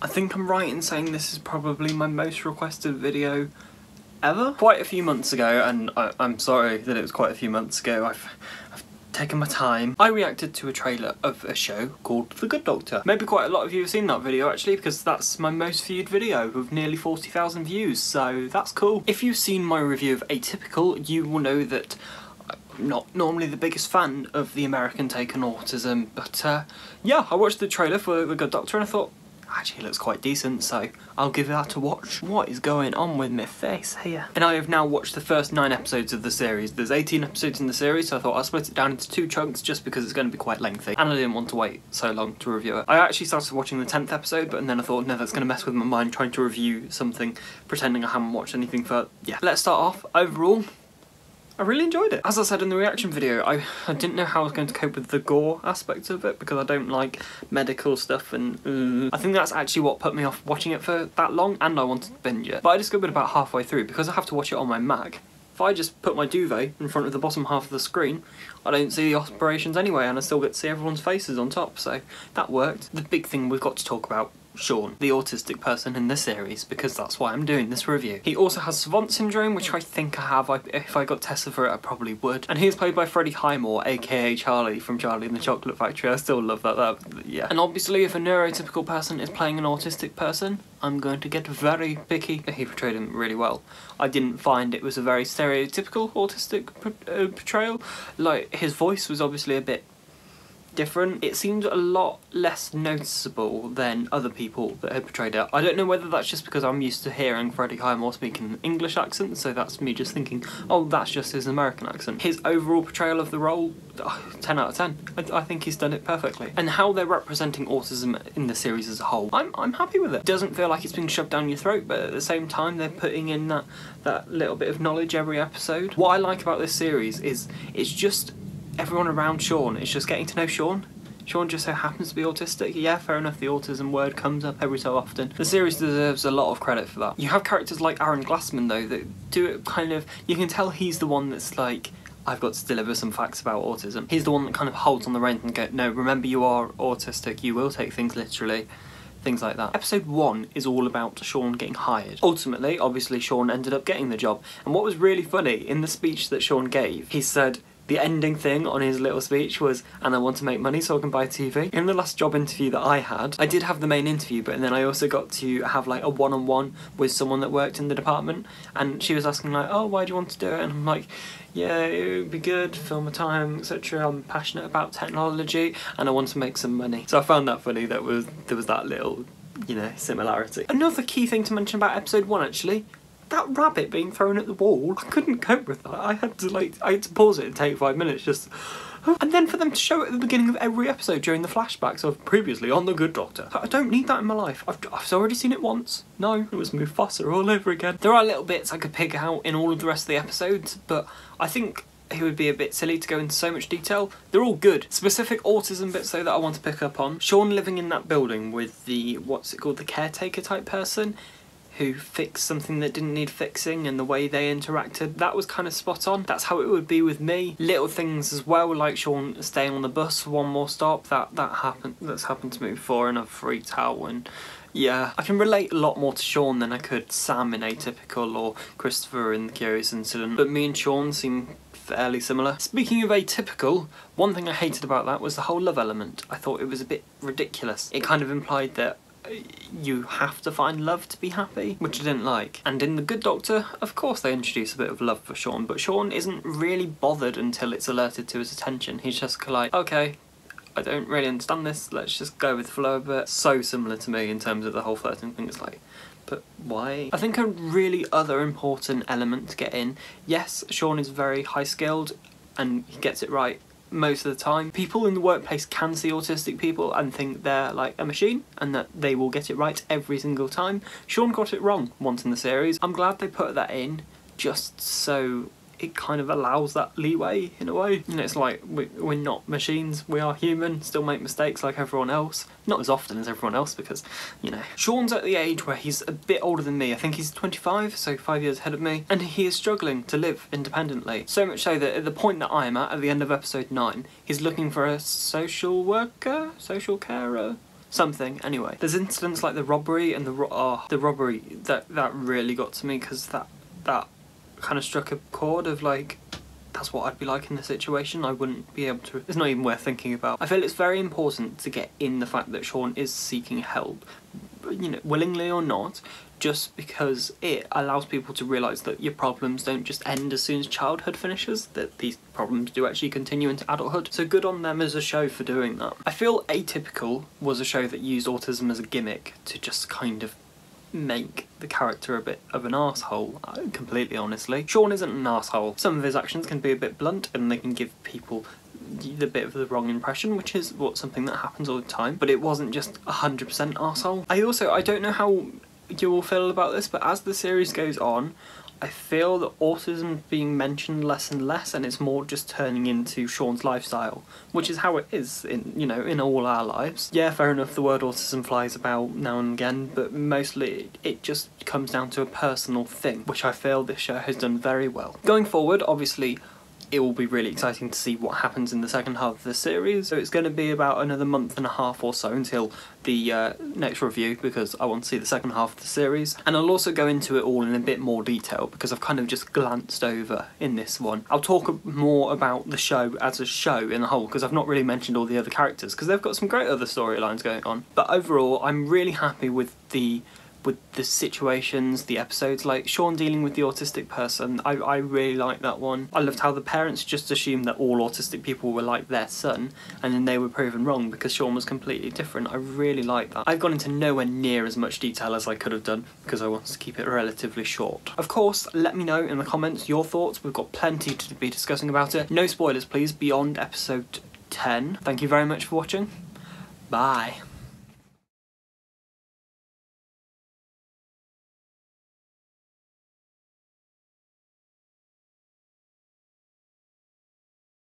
I think I'm right in saying this is probably my most requested video ever. Quite a few months ago, and I'm sorry that it was quite a few months ago, I've taken my time. I reacted to a trailer of a show called The Good Doctor. Maybe quite a lot of you have seen that video actually, because that's my most viewed video with nearly 40,000 views, so that's cool. If you've seen my review of Atypical, you will know that I'm not normally the biggest fan of the American take on autism, but yeah, I watched the trailer for The Good Doctor and I thought, actually it looks quite decent, so I'll give that a watch. What is going on with my face here? And I have now watched the first 9 episodes of the series. There's 18 episodes in the series, so I thought I'll split it down into 2 chunks just because it's going to be quite lengthy. And I didn't want to wait so long to review it. I actually started watching the 10th episode, but then I thought, no, that's going to mess with my mind trying to review something, pretending I haven't watched anything for... yeah. Let's start off. Overall, I really enjoyed it. As I said in the reaction video, I didn't know how I was going to cope with the gore aspect of it because I don't like medical stuff, and I think that's actually what put me off watching it for that long, and I wanted to binge it. But I discovered about halfway through, because I have to watch it on my Mac, if I just put my duvet in front of the bottom half of the screen, I don't see the operations anyway, and I still get to see everyone's faces on top, so that worked. The big thing we've got to talk about, Sean, the autistic person in this series, because that's why I'm doing this review. He also has savant syndrome, which I think I have. If I got tested for it, I probably would. And he is played by Freddie Highmore, aka Charlie from Charlie and the Chocolate Factory. I still love that, yeah. And obviously, if a neurotypical person is playing an autistic person, I'm going to get very picky. He portrayed him really well. I didn't find it was a very stereotypical autistic portrayal. Like, his voice was obviously a bit different. It seemed a lot less noticeable than other people that had portrayed it. I don't know whether that's just because I'm used to hearing Freddie Highmore speaking an English accent, so that's me just thinking, oh, that's just his American accent. His overall portrayal of the role, 10 out of 10. I think he's done it perfectly. And how they're representing autism in the series as a whole, I'm happy with it. It doesn't feel like it's being shoved down your throat, but at the same time they're putting in that little bit of knowledge every episode. What I like about this series is it's just everyone around Sean. It's just getting to know Sean. Sean just so happens to be autistic. Yeah, fair enough, the autism word comes up every so often. The series deserves a lot of credit for that. You have characters like Aaron Glassman, though, that do it kind of... you can tell he's the one that's like, I've got to deliver some facts about autism. He's the one that kind of holds on the reins and go, no, remember you are autistic, you will take things literally. Things like that. Episode 1 is all about Sean getting hired. Ultimately, obviously, Sean ended up getting the job. And what was really funny, in the speech that Sean gave, he said, the ending thing on his little speech was, and I want to make money so I can buy a TV. In the last job interview that I had, I did have the main interview, but then I also got to have like a one-on-one with someone that worked in the department, and she was asking like, oh, why do you want to do it? And I'm like, yeah, it would be good, fill my time, etc. I'm passionate about technology, and I want to make some money. So I found that funny that there was that little, you know, similarity. Another key thing to mention about episode 1, actually, that rabbit being thrown at the wall, I couldn't cope with that. I had to pause it and take 5 minutes just... and then for them to show it at the beginning of every episode during the flashbacks of previously on The Good Doctor. I don't need that in my life. I've already seen it once. No, it was Mufasa all over again. There are little bits I could pick out in all of the rest of the episodes, but I think it would be a bit silly to go into so much detail. They're all good. Specific autism bits though that I want to pick up on. Sean living in that building with the, what's it called, the caretaker type person, who fixed something that didn't need fixing, and the way they interacted, that was kind of spot on. That's how it would be with me. Little things as well, like Sean staying on the bus for one more stop, that's happened to me before and I've freaked out, and yeah. I can relate a lot more to Sean than I could Sam in Atypical or Christopher in The Curious Incident, but me and Sean seem fairly similar. Speaking of Atypical, one thing I hated about that was the whole love element. I thought it was a bit ridiculous. It kind of implied that you have to find love to be happy, which I didn't like. And in The Good Doctor, of course they introduce a bit of love for Sean, but Sean isn't really bothered until it's alerted to his attention. He's just like, okay, I don't really understand this, let's just go with the flow a bit. So similar to me in terms of the whole flirting thing. It's like, but why? I think a really other important element to get in, yes, Sean is very high skilled and he gets it right most of the time. People in the workplace can see autistic people and think they're like a machine and that they will get it right every single time. Sean got it wrong once in the series. I'm glad they put that in just so it kind of allows that leeway in a way. You know, it's like we're not machines, we are human, still make mistakes like everyone else. Not as often as everyone else because, you know. Sean's at the age where he's a bit older than me. I think he's 25, so 5 years ahead of me, and he is struggling to live independently. So much so that at the point that I'm at the end of episode 9, he's looking for a social worker, social carer, something anyway. There's incidents like the robbery and the robbery that really got to me, because that kind of struck a chord of like, that's what I'd be like in the situation. I wouldn't be able to, it's not even worth thinking about. I feel it's very important to get in the fact that Sean is seeking help, you know, willingly or not, just because it allows people to realise that your problems don't just end as soon as childhood finishes, that these problems do actually continue into adulthood. So good on them as a show for doing that. I feel Atypical was a show that used autism as a gimmick to just kind of make the character a bit of an arsehole, completely honestly. Sean isn't an arsehole. Some of his actions can be a bit blunt and they can give people the bit of the wrong impression, which is something that happens all the time, but it wasn't just 100% arsehole. I don't know how you all feel about this, but as the series goes on, I feel that autism is being mentioned less and less, and it's more just turning into Sean's lifestyle, which is how it is in, you know, in all our lives. Yeah, fair enough, the word autism flies about now and again, but mostly it just comes down to a personal thing, which I feel this show has done very well. Going forward, obviously, it will be really exciting to see what happens in the second half of the series. So it's going to be about another month and a half or so until the next review, because I want to see the second half of the series. And I'll also go into it all in a bit more detail, because I've kind of just glanced over in this one. I'll talk more about the show as a show in the whole, because I've not really mentioned all the other characters, because they've got some great other storylines going on. But overall, I'm really happy with the situations, the episodes, like Sean dealing with the autistic person. I really like that one. I loved how the parents just assumed that all autistic people were like their son, and then they were proven wrong because Sean was completely different. I really like that. I've gone into nowhere near as much detail as I could have done because I wanted to keep it relatively short. Of course, let me know in the comments your thoughts. We've got plenty to be discussing about it. No spoilers, please, beyond episode 10. Thank you very much for watching. Bye.